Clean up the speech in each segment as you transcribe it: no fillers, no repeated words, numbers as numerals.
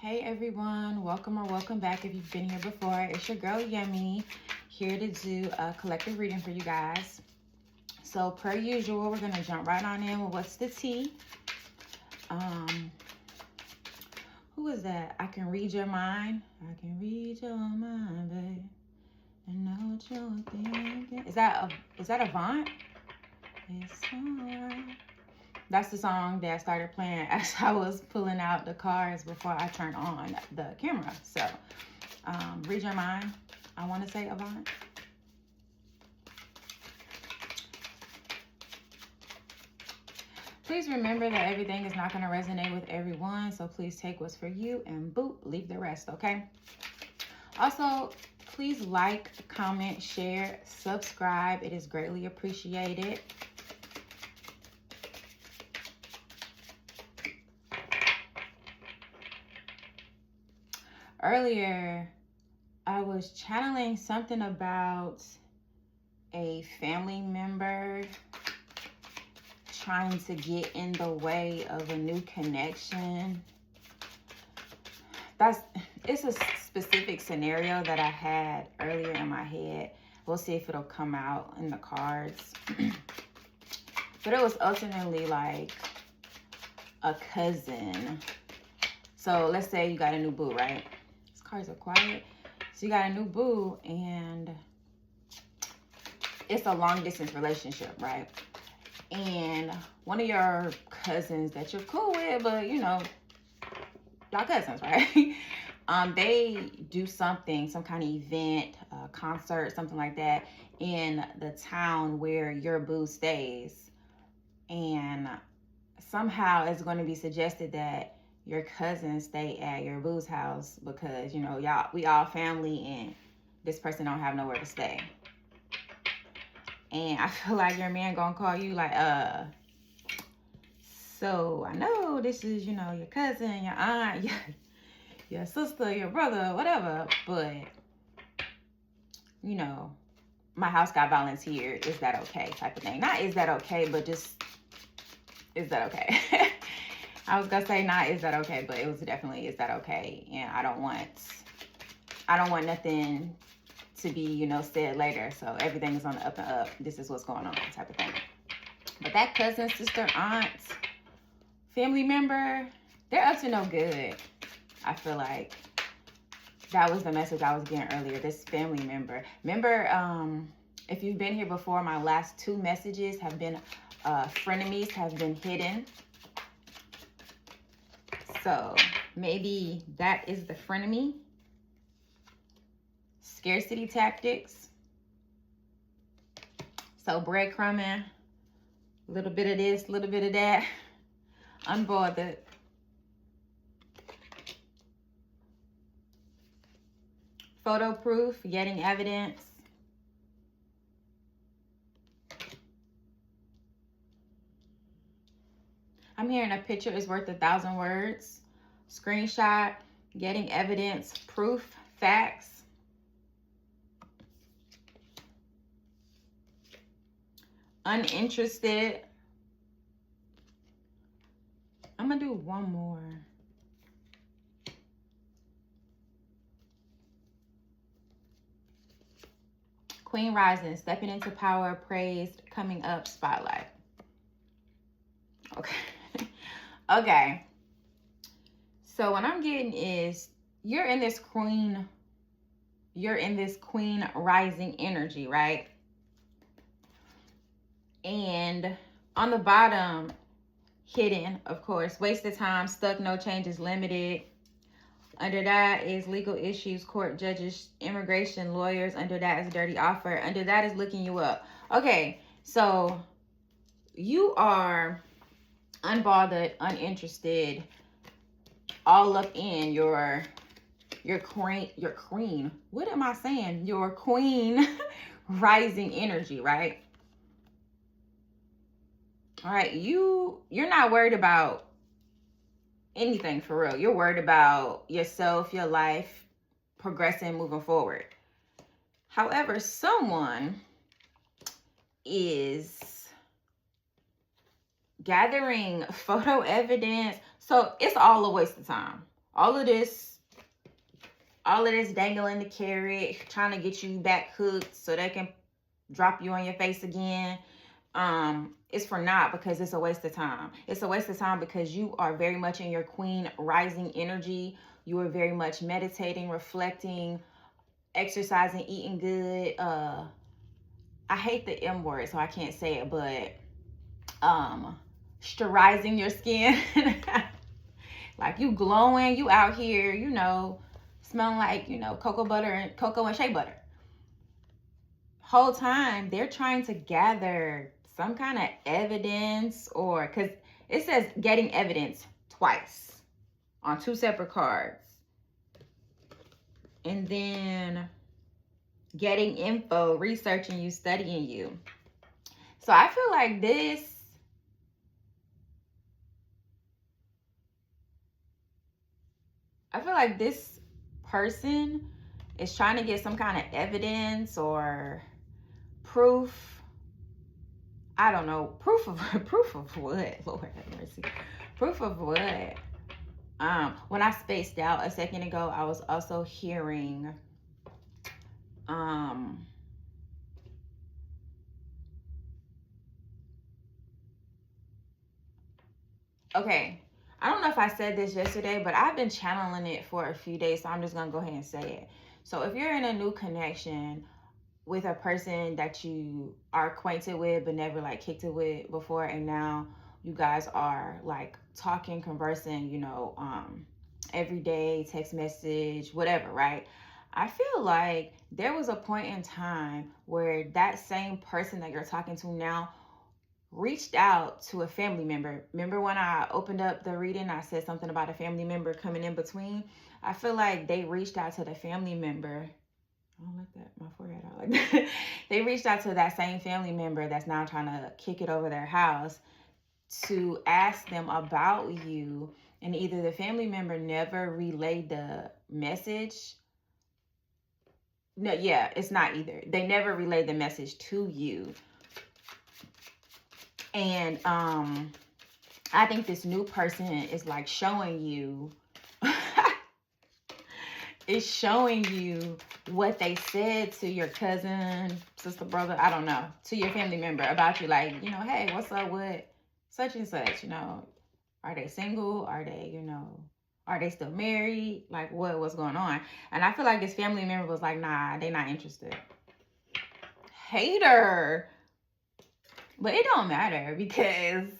Hey everyone, welcome or welcome back if you've been here before. It's your girl Yummy, here to do a collective reading for you guys. So per usual, we're gonna jump right on in with what's the tea. Who is that? I can read your mind. I can read your mind, babe, and know what you're thinking. Is that Avant? It's alright. That's the song that started playing as I was pulling out the cards before I turned on the camera. So, read your mind. I want to say Avant. Please remember that everything is not going to resonate with everyone. So please take what's for you and boop, leave the rest, okay? Also, please like, comment, share, subscribe. It is greatly appreciated. Earlier, I was channeling something about a family member trying to get in the way of a new connection. It's a specific scenario that I had earlier in my head. We'll see if it'll come out in the cards. But it was ultimately like a cousin. So let's say you got a new boo, right? Cards are quiet. So you got a new boo and it's a long distance relationship, right? And one of your cousins that you're cool with, but you know, y'all cousins, right? They do something, some kind of event, concert, something like that in the town where your boo stays. And somehow it's going to be suggested that your cousins stay at your boo's house because, you know, we all family and this person don't have nowhere to stay. And I feel like your man gonna call you like, so I know this is, you know, your cousin, your aunt, your sister, your brother, whatever, but, you know, my house got volunteered. Is that okay? Type of thing. Not is that okay, but just, is that okay? I was gonna say not is that okay, but it was definitely is that okay. And I don't want nothing to be, you know, said later. So everything is on the up and up. This is what's going on, type of thing. But that cousin, sister, aunt, family member, they're up to no good. I feel like that was the message I was getting earlier. This family member. Remember, if you've been here before, my last two messages have been frenemies have been hidden. So maybe that is the frenemy. Scarcity tactics. So breadcrumbing. A little bit of this, a little bit of that. Unbothered. Photo proof, getting evidence. I'm hearing a picture is worth 1,000 words. Screenshot, getting evidence, proof, facts. Uninterested. I'm gonna do one more. Queen rising, stepping into power, praised, coming up, spotlight. Okay. Okay. So what I'm getting is you're in this queen rising energy, right? And on the bottom, hidden, of course, wasted time, stuck, no changes, limited. Under that is legal issues, court, judges, immigration, lawyers. Under that is dirty offer. Under that is looking you up. Okay, so you are unbothered, uninterested, all up in your queen. What am I saying? Your queen rising energy, right? All right, you're not worried about anything for real. You're worried about yourself, your life, progressing, moving forward. However, someone is gathering photo evidence. So it's all a waste of time. all of this dangling the carrot, trying to get you back hooked so they can drop you on your face again, it's for naught, because it's a waste of time. It's a waste of time because you are very much in your queen rising energy. You are very much meditating, reflecting, exercising, eating good. I hate the M word, so I can't say it, but moisturizing your skin. Like, you glowing, you out here, you know, smelling like, you know, cocoa and shea butter. Whole time they're trying to gather some kind of evidence, or because it says getting evidence twice on 2 separate cards, and then getting info, researching you, studying you. So I feel like this person is trying to get some kind of evidence or proof. I don't know. Proof of what? Lord have mercy. Proof of what? When I spaced out a second ago, I was also hearing okay, I don't know if I said this yesterday, but I've been channeling it for a few days, so I'm just gonna go ahead and say it. So if you're in a new connection with a person that you are acquainted with but never like kicked it with before, and now you guys are like talking, conversing, you know, every day, text message, whatever, right? I feel like there was a point in time where that same person that you're talking to now reached out to a family member. Remember when I opened up the reading, I said something about a family member coming in between? I feel like they reached out to the family member. I don't like that. My forehead out like that. They reached out to that same family member that's now trying to kick it over their house to ask them about you. And either the family member never relayed the message. No, yeah, it's not either. They never relayed the message to you. And I think this new person is like showing you is showing you what they said to your cousin, sister, brother, I don't know, to your family member about you. Like, you know, hey, what's up with such and such? You know, are they single? Are they, you know, are they still married? Like, what's going on? And I feel like this family member was like, nah, they not interested. Hater. But it don't matter, because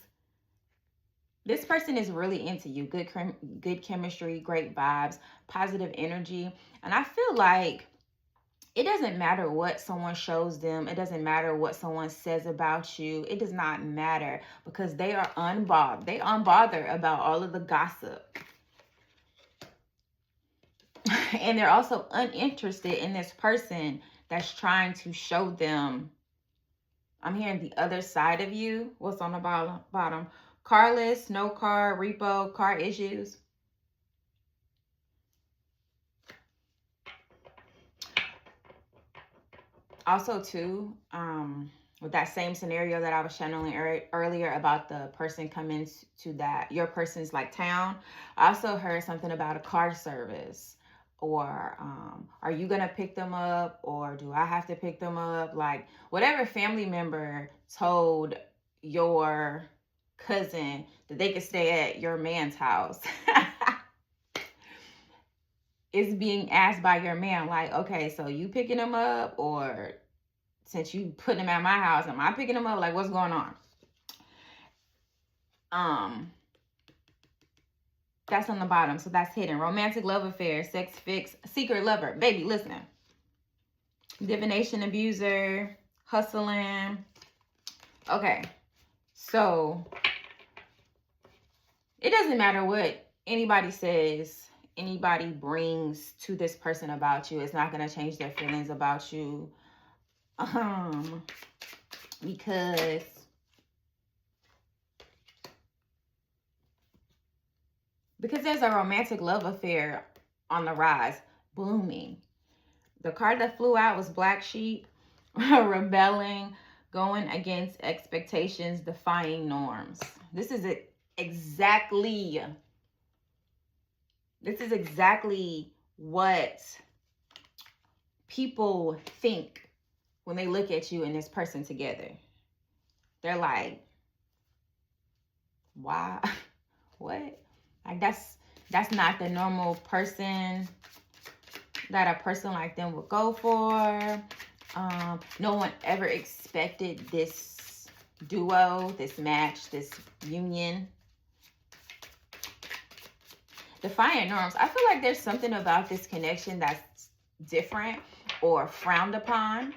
this person is really into you. Good chemistry, great vibes, positive energy. And I feel like it doesn't matter what someone shows them. It doesn't matter what someone says about you. It does not matter, because they are unbothered. They unbothered about all of the gossip. And they're also uninterested in this person that's trying to show them. I'm hearing the other side of you. What's on the bottom? Carless, no car, repo, car issues. Also, too, with that same scenario that I was channeling earlier about the person coming to that, your person's like town. I also heard something about a car service. Or are you gonna pick them up, or do I have to pick them up? Like, whatever family member told your cousin that they could stay at your man's house is being asked by your man, like, okay, so you picking them up, or since you putting them at my house, am I picking them up? Like, what's going on? That's on the bottom, so that's hidden. Romantic love affair, sex fix, secret lover. Baby, listen. Divination abuser, hustling. Okay, so it doesn't matter what anybody says, anybody brings to this person about you. It's not going to change their feelings about you. Because there's a romantic love affair on the rise, blooming. The card that flew out was Black Sheep, rebelling, going against expectations, defying norms. This is exactly This is exactly what people think when they look at you and this person together. They're like, why? What? Like, that's not the normal person that a person like them would go for. No one ever expected this duo, this match, this union. Defiant norms. I feel like there's something about this connection that's different or frowned upon.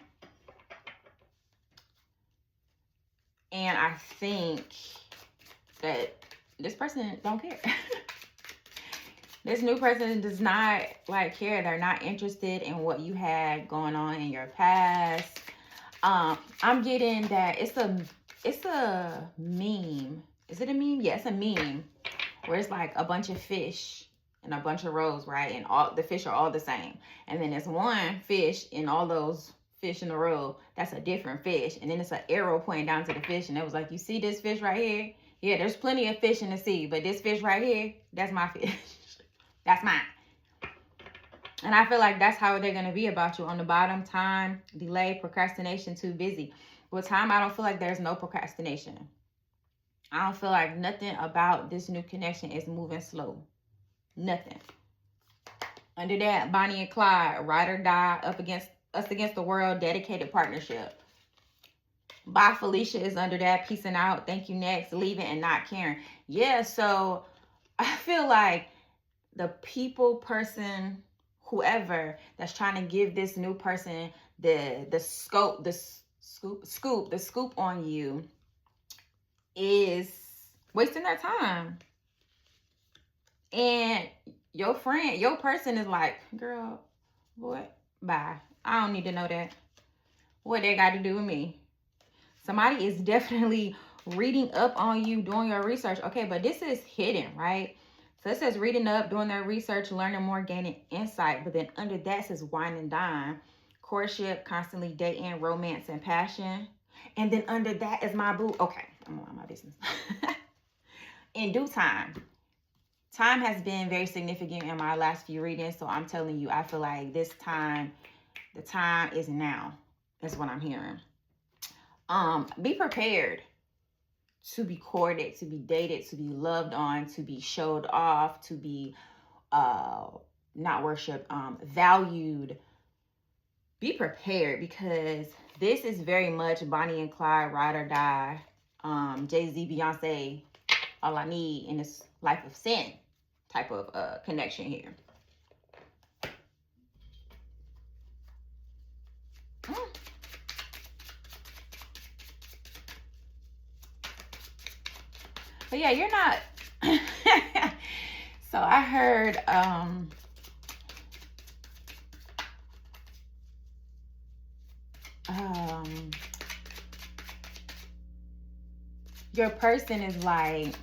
And I think that this person don't care. This new person does not like care. They're not interested in what you had going on in your past. I'm getting that it's a meme. Is it a meme? Yeah, it's a meme where it's like a bunch of fish and a bunch of rows, right? And all the fish are all the same. And then there's one fish in all those fish in a row that's a different fish. And then it's an arrow pointing down to the fish. And it was like, you see this fish right here? Yeah, there's plenty of fish in the sea, but this fish right here, that's my fish. That's mine. And I feel like that's how they're going to be about you. On the bottom, time, delay, procrastination, too busy. With time, I don't feel like there's no procrastination. I don't feel like nothing about this new connection is moving slow. Nothing. Under that, Bonnie and Clyde, ride or die, up against us against the world, dedicated partnership. Bye, Felicia is under that, peacing out, thank you, next, leaving and not caring. Yeah, so I feel like the people, person, whoever that's trying to give this new person the scoop on you is wasting their time. And your friend, your person is like, girl, what? Bye. I don't need to know that. What they got to do with me? Somebody is definitely reading up on you, doing your research. Okay, but this is hidden, right? So it says reading up, doing their research, learning more, gaining insight. But then under that says wine and dine, courtship, constantly dating, romance, and passion. And then under that is my boo. Okay, I'm on my business. In due time. Time has been very significant in my last few readings. So I'm telling you, I feel like this time, the time is now. That's what I'm hearing. Be prepared to be courted, to be dated, to be loved on, to be showed off, to be not worshipped, valued. Be prepared, because this is very much Bonnie and Clyde, ride or die, Jay-Z, Beyonce, all I need in this life of sin type of connection here. But yeah, you're not. So I heard your person is like,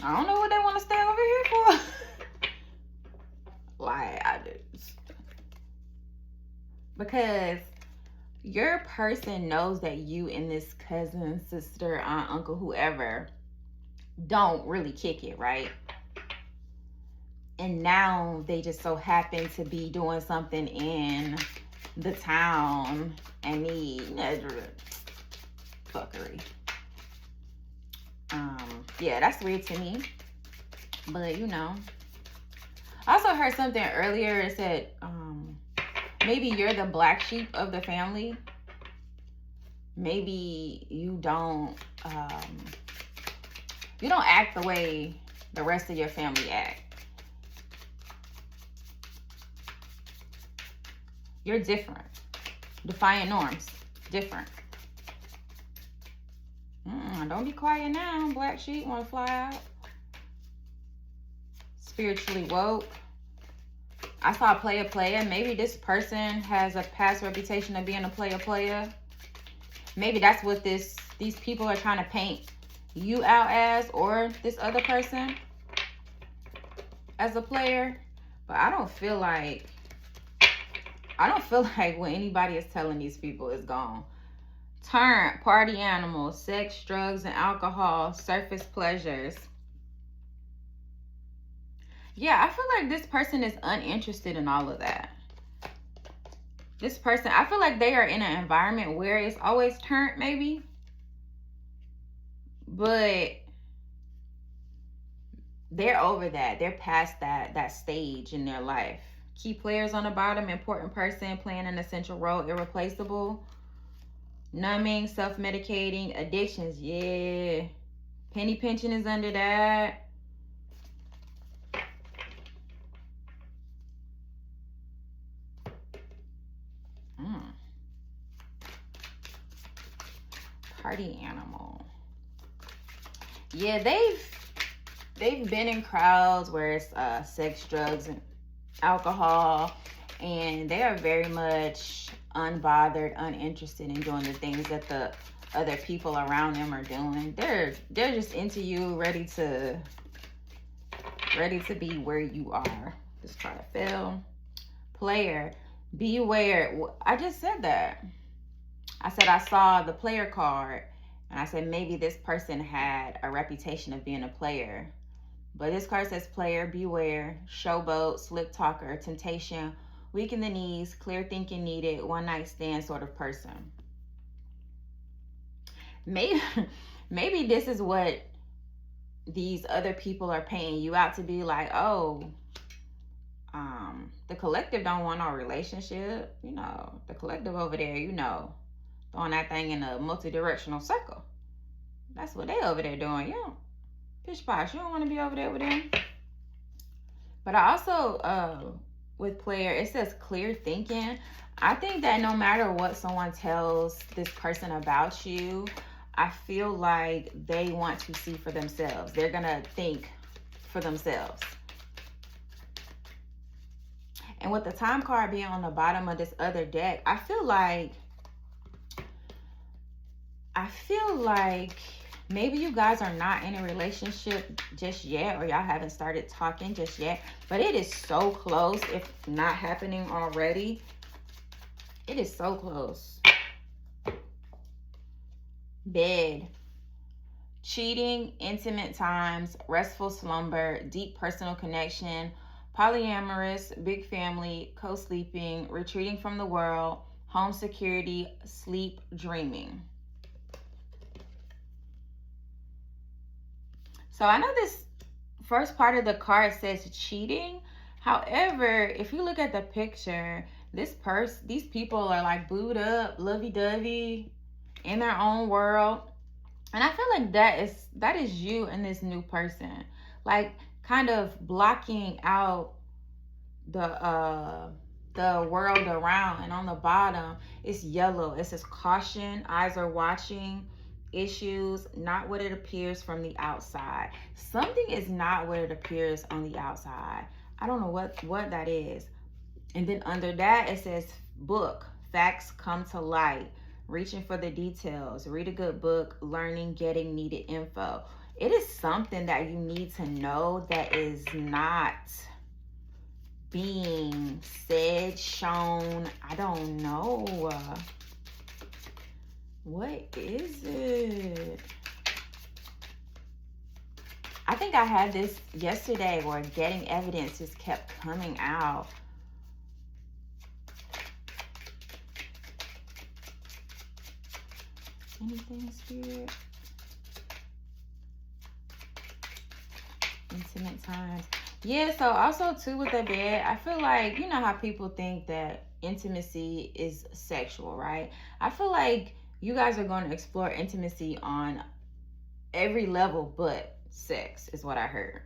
I don't know what they want to stay over here for. Like, because your person knows that you and this cousin, sister, aunt, uncle, whoever don't really kick it, right? And now they just so happen to be doing something in the town and need fuckery. Yeah, that's weird to me. But you know. I also heard something earlier. It said maybe you're the black sheep of the family. Maybe you don't act the way the rest of your family act. You're different. Defiant norms. Different. Don't be quiet now. Black sheep want to fly out. Spiritually woke. I saw player. Maybe this person has a past reputation of being a player. Maybe that's what these people are trying to paint you out as, or this other person as a player. But I don't feel like what anybody is telling these people is gone. Turn, party animal, sex, drugs, and alcohol, surface pleasures. Yeah, I feel like this person is uninterested in all of that. This person, I feel like they are in an environment where it's always turned, maybe. But they're over that. They're past that stage in their life. Key players on the bottom, important person, playing an essential role, irreplaceable. Numbing, self-medicating, addictions, yeah. Penny pinching is under that. Party animal. Yeah, they've been in crowds where it's sex, drugs, and alcohol, and they are very much unbothered, uninterested in doing the things that the other people around them are doing. They're just into you, ready to be where you are. This card fell. Player, beware. I just said that. I said I saw the player card, and I said maybe this person had a reputation of being a player. But this card says player, beware, showboat, slick talker, temptation, weak in the knees, clear thinking needed, one night stand sort of person. Maybe this is what these other people are paying you out to be, like, oh, the collective don't want no relationship. You know, the collective over there, you know, throwing that thing in a multi-directional circle. That's what they over there doing. You know, pish posh. You don't want to be over there with them. But I also, with player, it says clear thinking. I think that no matter what someone tells this person about you, I feel like they want to see for themselves. They're going to think for themselves. And with the time card being on the bottom of this other deck, I feel like maybe you guys are not in a relationship just yet, or y'all haven't started talking just yet, but it is so close, if not happening already. It is so close. Bed. Cheating, intimate times, restful slumber, deep personal connection, polyamorous, big family, co-sleeping, retreating from the world, home security, sleep, dreaming. So I know this first part of the card says cheating. However, if you look at the picture, these people are like booed up, lovey-dovey, in their own world. And I feel like that is you and this new person. Like, kind of blocking out the world around. And on the bottom, it's yellow. It says caution, eyes are watching, issues, not what it appears from the outside. Something is not what it appears on the outside. I don't know what that is. And then under that, it says book, facts come to light, reaching for the details, read a good book, learning, getting needed info. It is something that you need to know that is not being said, shown. I don't know. What is it? I think I had this yesterday where getting evidence just kept coming out. Anything, Spirit? Intimate times. Yeah, so also too with the bed, I feel like, you know how people think that intimacy is sexual, right? I feel like you guys are going to explore intimacy on every level but sex, is what I heard.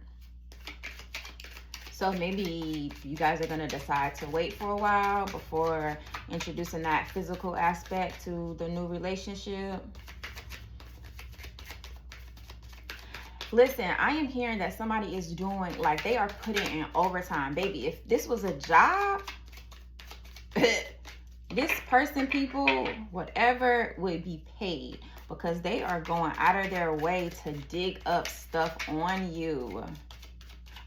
So maybe you guys are going to decide to wait for a while before introducing that physical aspect to the new relationship. Listen, I am hearing that somebody is doing, like, they are putting in overtime. Baby, if this was a job, this person, people, whatever, would be paid, because they are going out of their way to dig up stuff on you.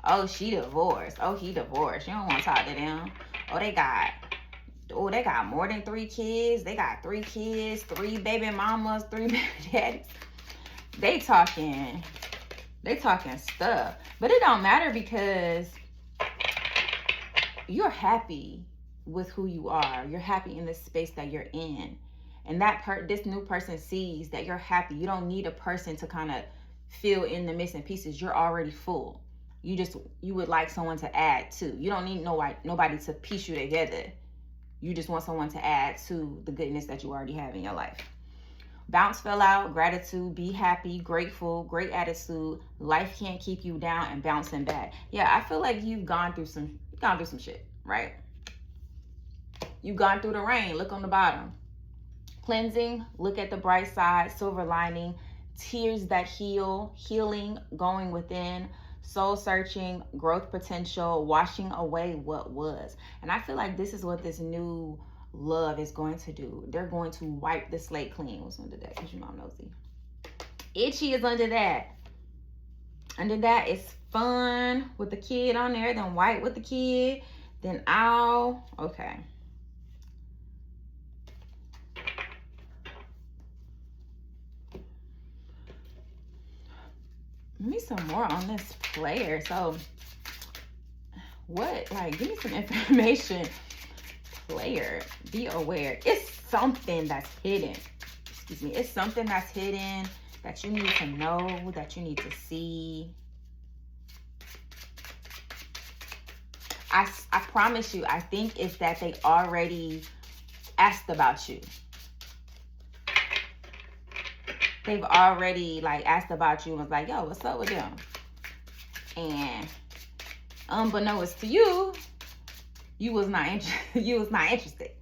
Oh, she divorced. Oh, he divorced. You don't want to talk to them. Oh, they got more than 3 kids. They got 3 kids, 3 baby mamas, 3 baby daddies. They talking stuff. But it don't matter, because you're happy with who you are. You're happy in the space that you're in. And this new person sees that you're happy. You don't need a person to kind of fill in the missing pieces. You're already full. You would like someone to add to. You don't need nobody to piece you together. You just want someone to add to the goodness that you already have in your life. Bounce fell out, gratitude, be happy, grateful, great attitude, life can't keep you down, and bouncing back. Yeah, I feel like you've gone through some shit, right? You've gone through the rain, look on the bottom. Cleansing, look at the bright side, silver lining, tears that heal, healing, going within, soul searching, growth potential, washing away what was. And I feel like this is what this new love is going to do. They're going to wipe the slate clean. What's under that? Because you know I'm nosy. Itchy is under that. Under that is fun with the kid on there. Then white with the kid. Then owl. Okay. Give me some more on this player. So what? Like, give me some information. Player, be aware. It's something that's hidden. Excuse me. It's something that's hidden that you need to know, that you need to see. I promise you, I think it's that they already asked about you. They've already like asked about you and was like, yo, what's up with them? And unbeknownst to you, you was not interested.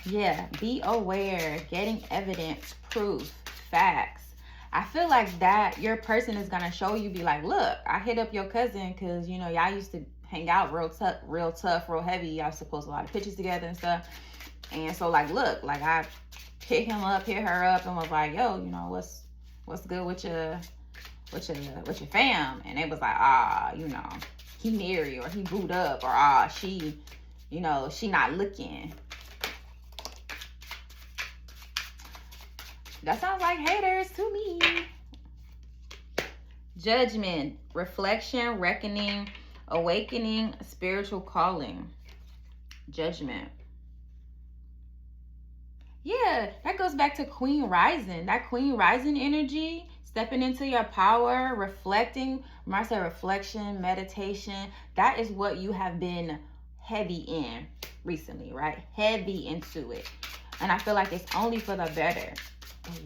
Yeah, be aware, getting evidence, proof, facts. I feel like that your person is gonna show you, be like, look, I hit up your cousin because you know y'all used to hang out real tough, real heavy. Y'all supposed to post a lot of pictures together and stuff. And so like, look, like I hit him up, hit her up, and was like, yo, you know, what's good with your fam? And it was like, you know, he married or he booed up, or she, you know, she not looking. That sounds like haters to me. Judgment, reflection, reckoning, awakening, spiritual calling. Judgment. Yeah, that goes back to Queen Rising. That Queen Rising energy, stepping into your power, reflecting. When I say reflection, meditation, that is what you have been heavy in recently, right? Heavy into it. And I feel like it's only for the better.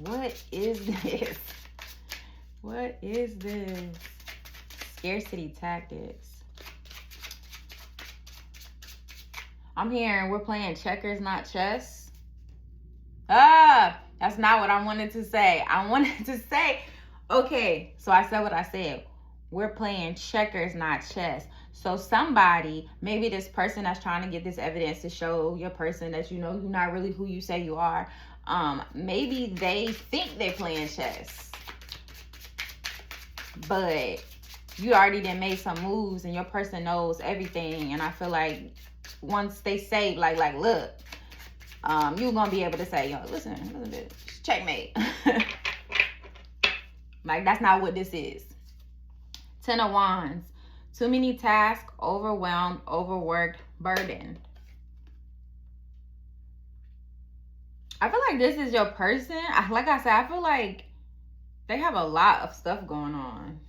What is this? What is this? Scarcity tactics. I'm hearing we're playing checkers, not chess. That's not what I wanted to say. I wanted to say, okay, so I said what I said. We're playing checkers, not chess. So somebody, maybe this person that's trying to get this evidence to show your person that you know you're not really who you say you are. Maybe they think they're playing chess, but you already done made some moves and your person knows everything. And I feel like once they say like look, you're gonna be able to say, yo, listen, checkmate. Like, that's not what this is. 10 of Wands. Too many tasks, overwhelmed, overworked, burdened. I feel like this is your person. Like I said, I feel like they have a lot of stuff going on.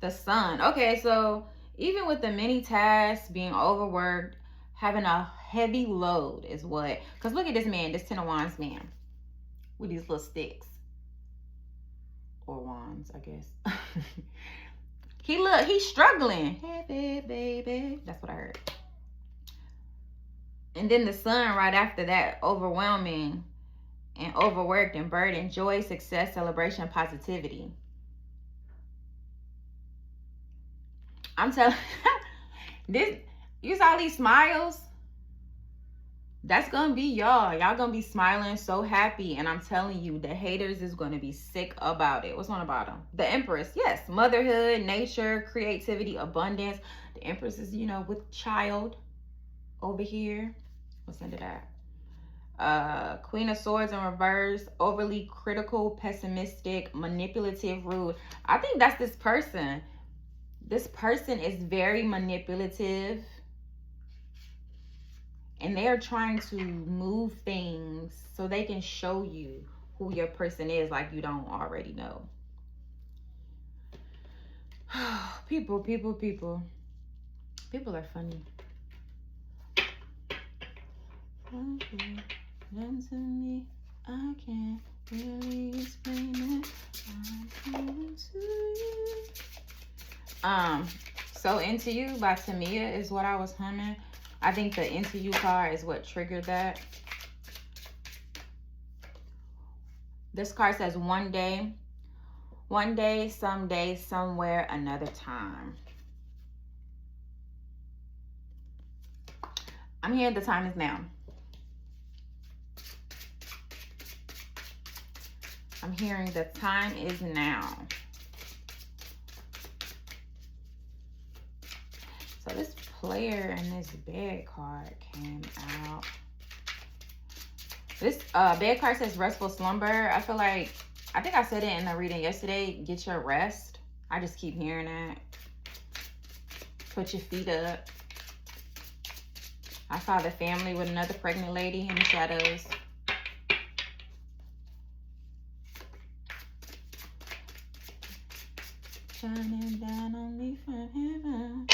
The Sun. Okay, so even with the many tasks, being overworked, having a heavy load is what. Because look at this man, this 10 of Wands man. With these little sticks. Or wands, I guess. He's struggling. Hey, baby. That's what I heard. And then the Sun right after that, overwhelming and overworked and burdened, joy, success, celebration, positivity. I'm telling this, you saw these smiles? That's gonna be y'all. Y'all gonna be smiling so happy. And I'm telling you, the haters is gonna be sick about it. What's on the bottom? The Empress. Yes, motherhood, nature, creativity, abundance. The Empress is, you know, with child over here. What's under that? Queen of Swords in reverse, overly critical, pessimistic, manipulative, rude. I think that's this person. This person is very manipulative, and they are trying to move things so they can show you who your person is like you don't already know. People are funny. Done to me, I can't really explain it. I'm coming to you. So Into You by Tamia is what I was humming. I think the Into You card is what triggered that. This card says one day, someday, somewhere, another time. I'm here, the time is now. I'm hearing the time is now. So this player and this bed card came out. This bed card says restful slumber. I think I said it in the reading yesterday. Get your rest. I just keep hearing that. Put your feet up. I saw the family with another pregnant lady in the shadows. Shining down on me from heaven.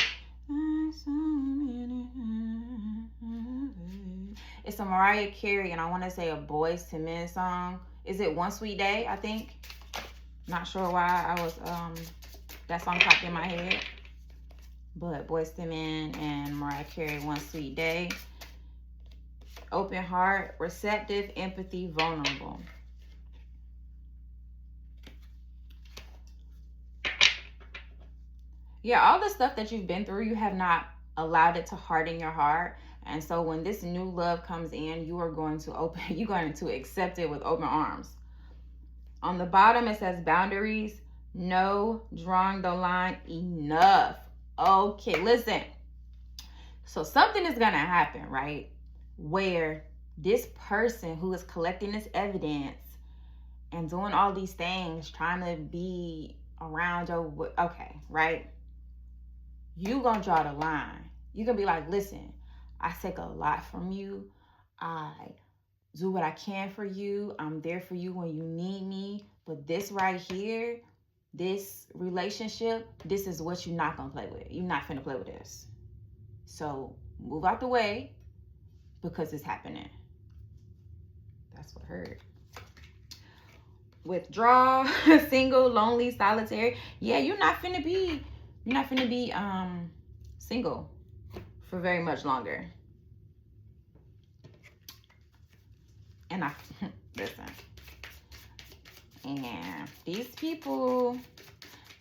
It's a Mariah Carey, and I want to say a Boyz II Men song. Is it One Sweet Day? I think. Not sure why I was that song popped in my head. But Boyz II Men and Mariah Carey, One Sweet Day. Open heart, receptive, empathy, vulnerable. Yeah, all the stuff that you've been through, you have not allowed it to harden your heart. And so when this new love comes in, you're going to accept it with open arms. On the bottom, it says boundaries. No, drawing the line, enough. Okay, listen. So something is going to happen, right? Where this person who is collecting this evidence and doing all these things, trying to be around your, okay, right? You gonna draw the line. You gonna be like, listen, I take a lot from you. I do what I can for you. I'm there for you when you need me. But this right here, this relationship, this is what you're not gonna play with. You're not finna play with this. So move out the way because it's happening. That's what I heard. Withdraw, single, lonely, solitary. Yeah, you're not finna be single for very much longer. And listen. And these people,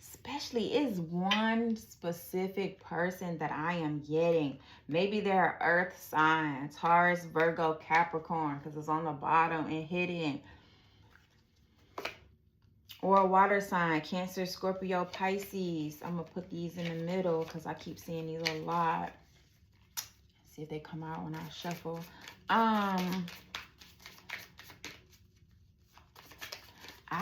especially, is one specific person that I am getting. Maybe they're earth sign, Taurus, Virgo, Capricorn, because it's on the bottom and hidden. Or a water sign, Cancer, Scorpio, Pisces. I'm going to put these in the middle because I keep seeing these a lot. See if they come out when I shuffle. I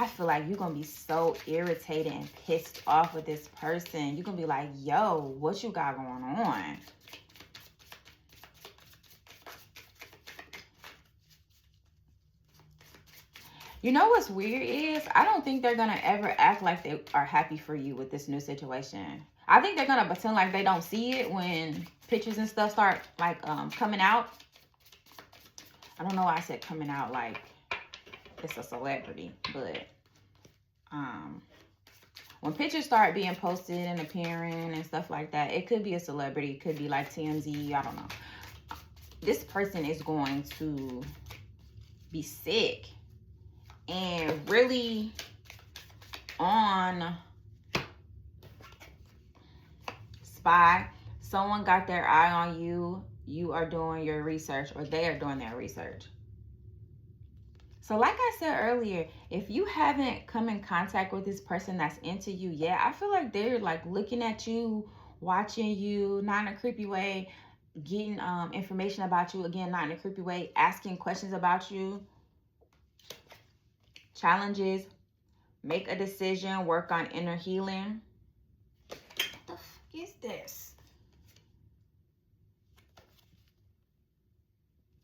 feel like you're going to be so irritated and pissed off with this person. You're going to be like, yo, what you got going on? You know what's weird is I don't think they're going to ever act like they are happy for you with this new situation. I think they're going to pretend like they don't see it when pictures and stuff start like coming out. I don't know why I said coming out like it's a celebrity, but when pictures start being posted and appearing and stuff like that, it could be a celebrity, it could be like TMZ, I don't know. This person is going to be sick and really on spy. Someone got their eye on you. You are doing your research, or they are doing their research. So like I said earlier, if you haven't come in contact with this person that's into you yet, I feel like they're like looking at you, watching you, not in a creepy way, getting information about you, again, not in a creepy way, asking questions about you, challenges, make a decision, work on inner healing. What the fuck is this?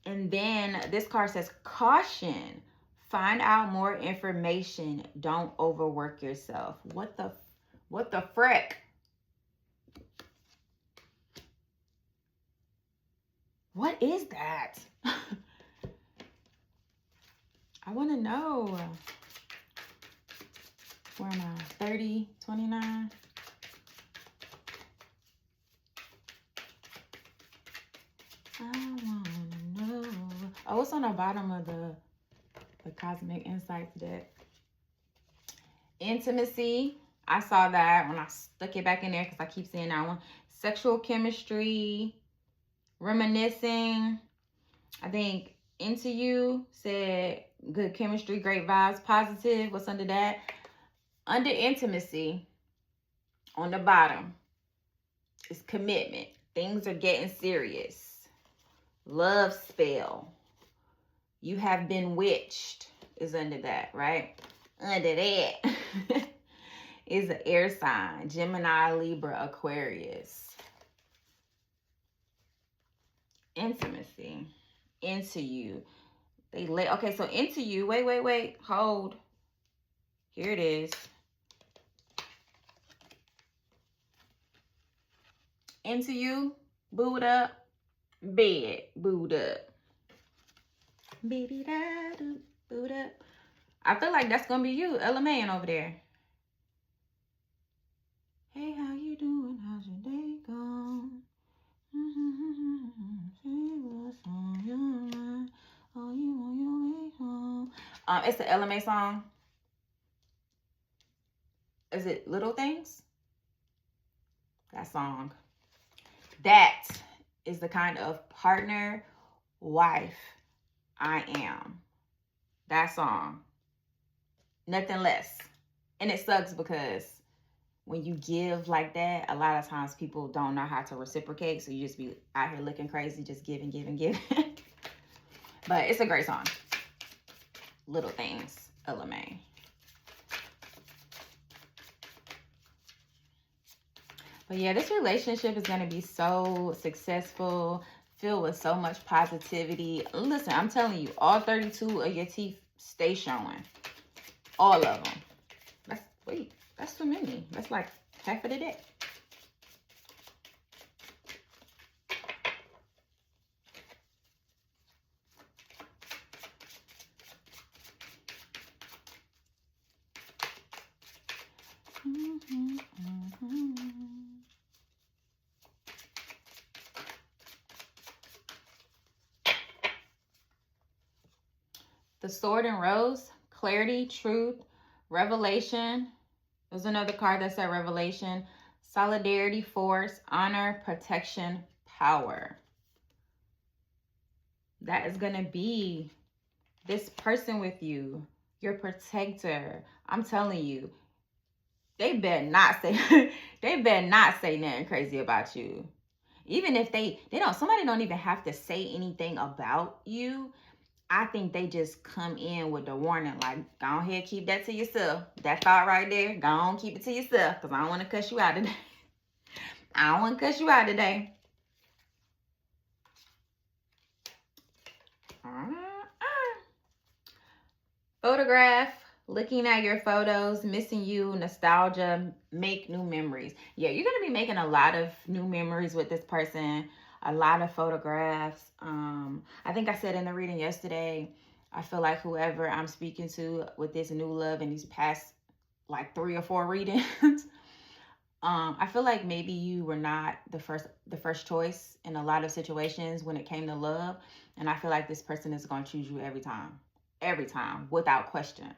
And then this card says caution. Find out more information. Don't overwork yourself. What the frick? What is that? I want to know. Where am I? 30, 29? I want to know. Oh, it's on the bottom of the Cosmic Insights deck. Intimacy. I saw that when I stuck it back in there because I keep seeing that one. Sexual chemistry. Reminiscing. I think into you said good chemistry, great vibes, positive. What's under that? Under intimacy, on the bottom, is commitment. Things are getting serious. Love spell. You have been witched is under that, right? Under that is an air sign. Gemini, Libra, Aquarius. Intimacy. Into you. Okay, so into you. Wait. Hold. Here it is. Into you. Booed up. Bed. Booed up. Baby da do booed up. I feel like that's gonna be you, Ella Man over there. Hey, how you doing? How's your day going? What's on your mind? Are you on your way home? It's the Ella May song. Is it Little Things? That song. That is the kind of partner, wife I am. That song. Nothing less. And it sucks because when you give like that, a lot of times people don't know how to reciprocate. So you just be out here looking crazy, just giving. But it's a great song. Little Things, Ella May. But yeah, this relationship is going to be so successful, filled with so much positivity. Listen, I'm telling you, all 32 of your teeth stay showing. All of them. That's too many. That's like half of the deck. The Sword and Rose, clarity, truth, revelation. There's another card that said revelation, solidarity, force, honor, protection, power. That is going to be this person with you, your protector. I'm telling you, they better not say nothing crazy about you. Even if somebody don't even have to say anything about you. I think they just come in with the warning, like, go ahead, keep that to yourself. That thought right there, go on, keep it to yourself, because I don't want to cuss you out today. I don't want to cuss you out today. Photograph, looking at your photos, missing you, nostalgia, make new memories. Yeah, you're going to be making a lot of new memories with this person. A lot of photographs. I think I said in the reading yesterday, I feel like whoever I'm speaking to with this new love in these past like 3 or 4 readings, I feel like maybe you were not the first choice in a lot of situations when it came to love, and I feel like this person is going to choose you every time, without question.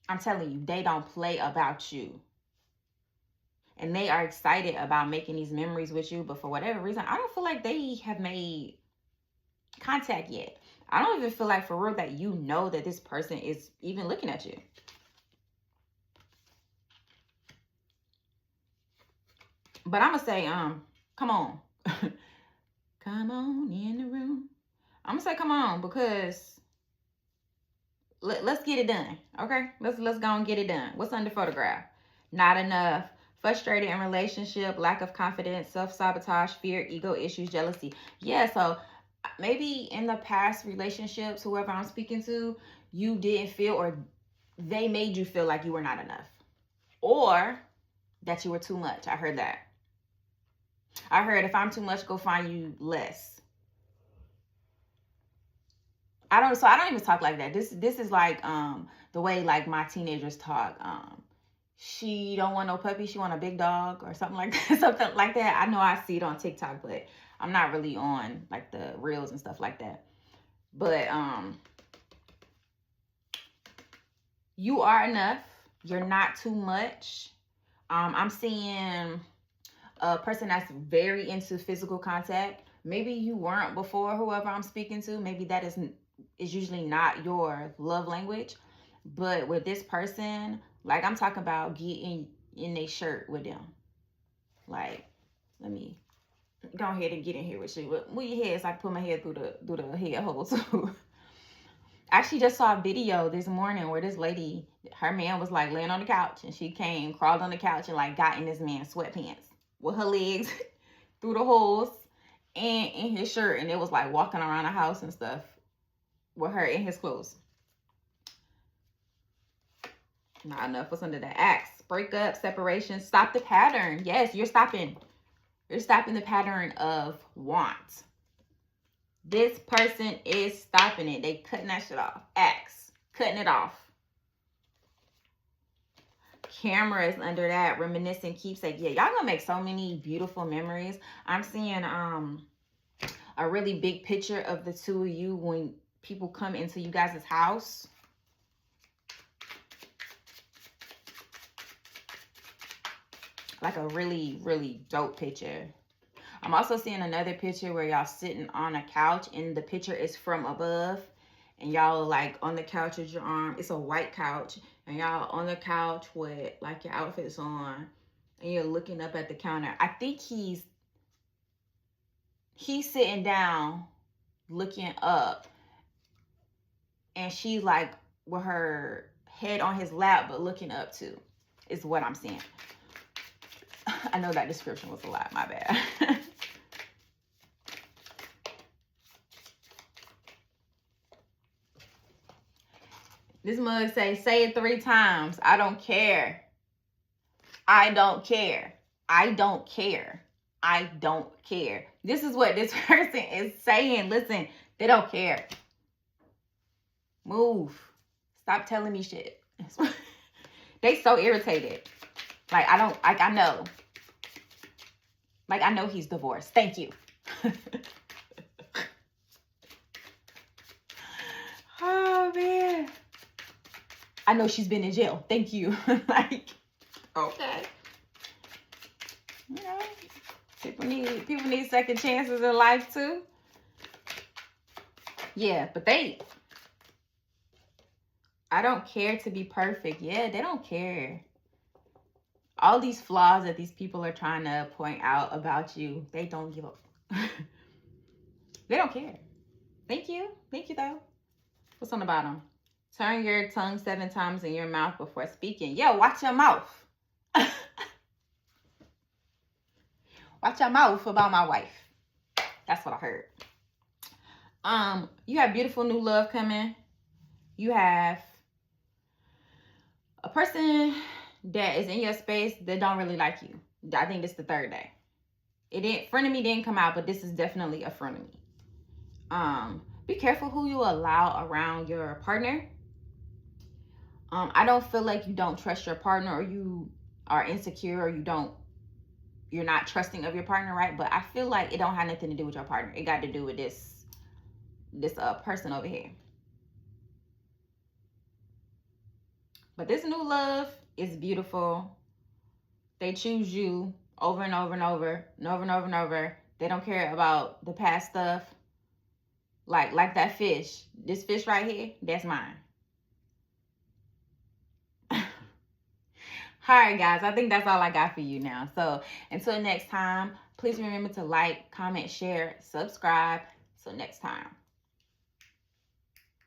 I'm telling you, they don't play about you. And they are excited about making these memories with you. But for whatever reason, I don't feel like they have made contact yet. I don't even feel like for real that you know that this person is even looking at you. But I'm gonna say, come on. Come on in the room. I'm gonna say come on because let's get it done. Okay? Let's go and get it done. What's under photograph? Not enough. Frustrated in relationship, lack of confidence, self-sabotage, fear, ego issues, jealousy. Yeah, so maybe in the past relationships, whoever I'm speaking to, you didn't feel, or they made you feel like you were not enough. Or that you were too much. I heard that. I heard if I'm too much, go find you less. I don't even talk like that. This is like the way like my teenagers talk. She don't want no puppy, she want a big dog or something like that. Something like that. I know I see it on TikTok, but I'm not really on like the reels and stuff like that. But you are enough. You're not too much. I'm seeing a person that's very into physical contact. Maybe you weren't before, whoever I'm speaking to. Maybe that is usually not your love language. But with this person, like I'm talking about getting in a shirt with them. Like, let me go ahead and get in here with you. Move your head so I can put my head through the head hole too. I actually just saw a video this morning where this lady, her man was like laying on the couch and she came, crawled on the couch and like got in this man's sweatpants with her legs through the holes and in his shirt, and it was like walking around the house and stuff with her in his clothes. Not enough. What's under that? Acts, breakup, separation, stop the pattern. Yes, you're stopping the pattern of want. This person is stopping it. They cutting that shit off. Acts, cutting it off. Cameras under that, reminiscing, keepsake. Yeah, y'all gonna make so many beautiful memories. I'm seeing a really big picture of the two of you when people come into you guys' house. Like a really, really dope picture. I'm also seeing another picture where y'all sitting on a couch and the picture is from above. And y'all like on the couch with your arm. It's a white couch. And y'all on the couch with like your outfits on. And you're looking up at the counter. I think he's sitting down looking up. And she's like with her head on his lap but looking up too. Is what I'm seeing. I know that description was a lot. My bad. This mug say it 3 times. I don't care. I don't care. I don't care. I don't care. This is what this person is saying. Listen, they don't care. Move. Stop telling me shit. They so irritated. Like, I know. Like, I know he's divorced. Thank you. Oh, man. I know she's been in jail. Thank you. Like, okay. You know, people need second chances in life too. Yeah, but I don't care to be perfect. Yeah, they don't care. All these flaws that these people are trying to point out about you, they don't give up. They don't care. Thank you. Thank you, though. What's on the bottom? Turn your tongue 7 times in your mouth before speaking. Yeah, watch your mouth. Watch your mouth about my wife. That's what I heard. You have beautiful new love coming. You have a person that is in your space that don't really like you. I think this is the 3rd day. Frenemy didn't come out, but this is definitely a frenemy. Be careful who you allow around your partner. I don't feel like you don't trust your partner, or you are insecure, or you're not trusting of your partner, right? But I feel like it don't have nothing to do with your partner. It got to do with this person over here. But this new love is beautiful. They choose you over and over and over and over and over and over. They don't care about the past stuff. Like that fish. This fish right here, that's mine. All right, guys, I think that's all I got for you now. So until next time, please remember to like, comment, share, subscribe. So next time.